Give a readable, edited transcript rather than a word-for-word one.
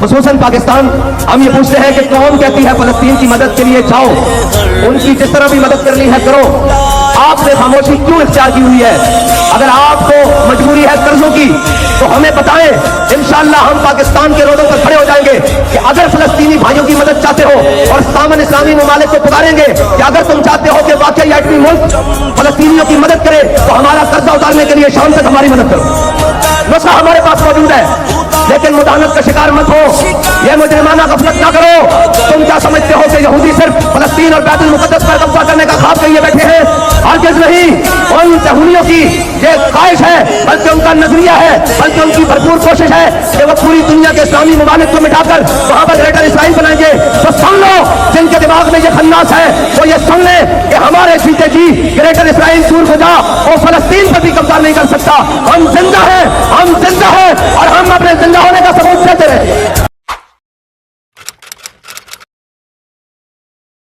خصوصاً پاکستان، ہم یہ پوچھتے ہیں کہ قوم کہتی ہے فلسطین کی مدد کے لیے جاؤ، ان کی جس طرح بھی مدد کرنی ہے کرو، آپ نے خاموشی کیوں اختیار کی ہوئی ہے؟ اگر آپ کو مجبوری ہے قرضوں کی تو ہمیں بتائیں، انشاءاللہ ہم پاکستان کے روڈوں پر کھڑے ہو جائیں گے کہ اگر فلسطینی بھائیوں کی مدد چاہتے ہو، اور سامنے اسلامی ممالک کو پکاریں گے کہ اگر تم چاہتے ہو کہ واقعی ایٹمی ملک فلسطینیوں کی مدد کرے تو ہمارا قرضہ اتارنے کے لیے شام تک ہماری مدد کرو۔ نسخہ ہمارے پاس موجود ہے، لیکن مداحنت کا شکار مت ہو، یہ مجرمانہ غفلت نہ کرو۔ تم کیا سمجھتے ہو کہ یہودی صرف فلسطین اور بیت المقدس پر قبضہ کرنے کا خواب لیے بیٹھے ہیں؟ ہرگز نہیں، ان صہیونیوں کی یہ خواہش ہے، بلکہ ان کا نظریہ ہے، بلکہ ان کی بھرپور کوشش ہے کہ وہ پوری دنیا کے اسلامی ممالک کو مٹا کر وہاں پر گریٹر اسرائیل بنائیں گے۔ تو سن لو، جن کے دماغ میں یہ خناس ہے وہ یہ سن لیں کہ ہمارے سیتے جی گریٹر اسرائیل دور ہو جا، اور فلسطین پر بھی قبضہ نہیں کر سکتا۔ ہم زندہ ہیں، ہم زندہ ہیں، اور ہم اپنے زندہ ہونے کا ثبوت دیتے رہے۔